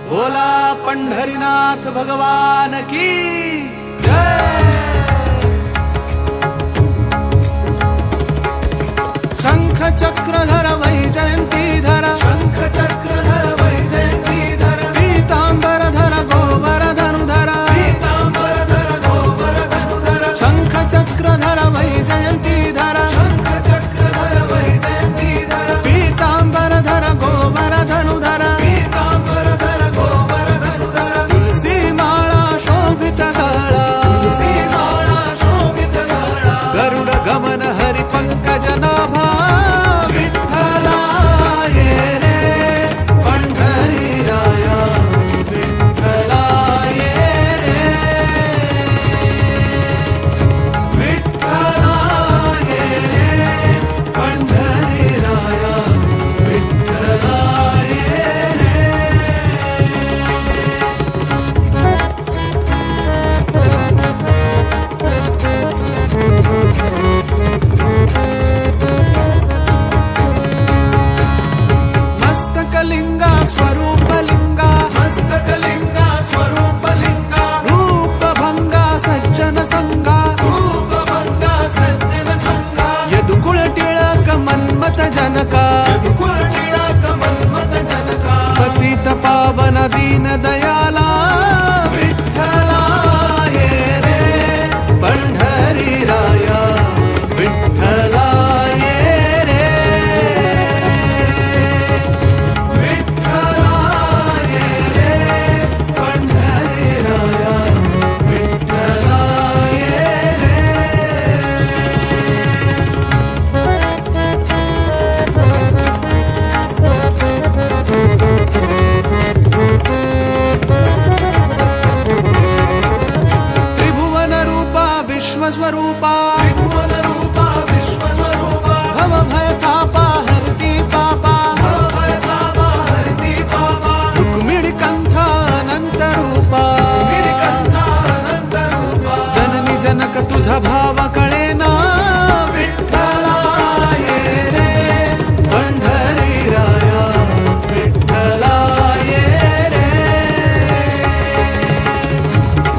बोला पंढरीनाथ भगवान की जय। शंख चक्रधर वैजयंतीधर, शंख चक्रधर वैजयंतीधर, पीतांबरधर गोवर धनुधर, पीतांबरधर गोवर धनुधर, शंख चक्रधर वैजयंतीधर, शंख चक्रधर वैजयंतीधर, पीतांबरधर गोवर धनुधर, पीतांबरधर गोवर धनुधर, तुलसी माळा शोभित गळा, तुलसी माळा शोभित गळा, गरुड गमन हरि पंकज नाभा, विठ्ठला ये रे पंढरी राया, विठ्ठला ये रे, विठ्ठला ये रे पंढरी राया, विठ्ठला ये रे। मस्तकलिंगा स्वरूपलिंगा, मस्तकलिंगा स्वरूपलिंगा, रूपभंगा सज्जन संगा, रूपभंगा सज्जन संगा, यदुकुळ टिळक मन्मथ जनका, यदुकुळ टिळक मन्मथ जनका, पतित पावन दीन दयाला, विठ्ठला ये रे पंढरी राया, विठ्ठला ये रे, विठ्ठला ये रे पंढरी राया, विठ्ठला ये रे। त्रिभुवन रूपा विश्वस्वरूपा, त्रिभुवन रूपा विश्वस्वरूपा, भव भय तापा हरती पापा, भव भय तापा हरती पापा, रुक्मिणी कंथा अनंत रूपा, रुक्मिणी कंथा अनंत रूपा, जननी जनक तुझा भाव कळेना, विठ्ठला ये रे पंढरी राया, विठ्ठला ये रे,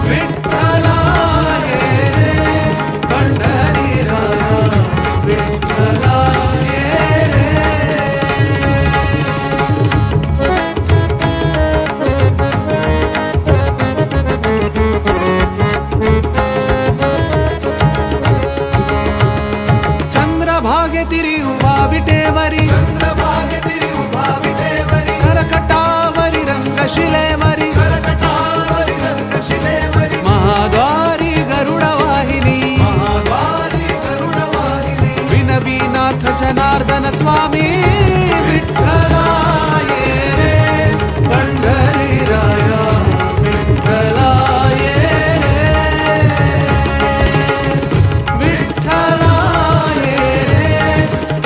विठ्ठला ये रे पंढरी राया, विठ्ठला ये रे। चंद्रभागे तिरी उभा विटेवरी, चंद्रभागे तिरी उभा विटेवरी, करकटावरी रंगशिलेवरी, करकटावरी रंगशिलेवरी, महाद्वारी गरुड वाहिनी, महाद्वारी गरुड वाहिनी, विनवीनाथ जनार्दन स्वामी, विठ्ठला ये रे पंढरी राया, विठ्ठला ये रे, विठ्ठला ये रे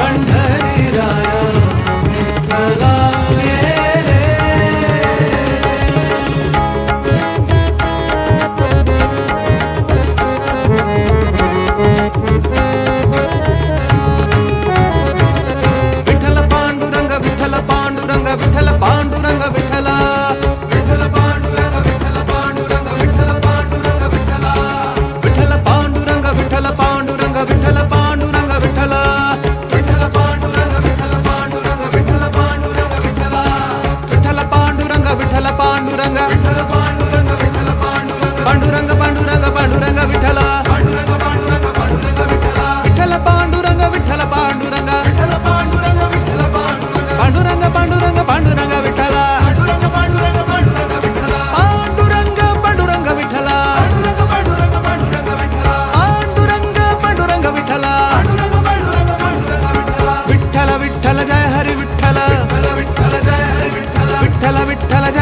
पंढरी राया, विठ्ठला ये रे। विठ्ठल पांडुरंग विठ्ठल पांडुरंग विठ्ठल पांडुरंग विठ्ठला, विठ्ठल पांडुरंग विठ्ठल पांडुरंग विठ्ठल पांडुरंग विठ्ठला, विठ्ठल पांडुरंग विठ्ठल पांडुरंग विठ्ठल पांडुरंग विठ्ठला, विठ्ठल पांडुरंग विठ्ठल पांडुरंग विठ्ठल पांडुरंग विठ्ठला, विठ्ठल पांडुरंग विठ्ठल पांडुरंग विठ्ठल पांडुरंग विठ्ठल पांडुरंग, पांडुरंग पांडुरंग पांडुरंग विठ्ठला, पांडुरंग पांडुरंग पांडुरंग विठ्ठला, विठ्ठल पांडुरंग विठ्ठल पांडुरंग विठ्ठल पांडुरंग विठ्ठल पांडुरंग, पांडुरंग पांडुरंग पांडुरंग विठ्ठला, पांडुरंग पांडुरंग पांडुरंग विठ्ठला, पांडुरंग पांडुरंग विठ्ठला, पांडुरंग पांडुरंग पांडुरंग विठ्ठला, पांडुरंग पांडुरंग विठ्ठला, पांडुरंग पांडुरंग पांडुरंग विठ्ठला, विठ्ठल विठ्ठल जय हरी विठ्ठल, विठ्ठल विठ्ठल जय हरी विठ्ठल, विठ्ठल विठ्ठल जय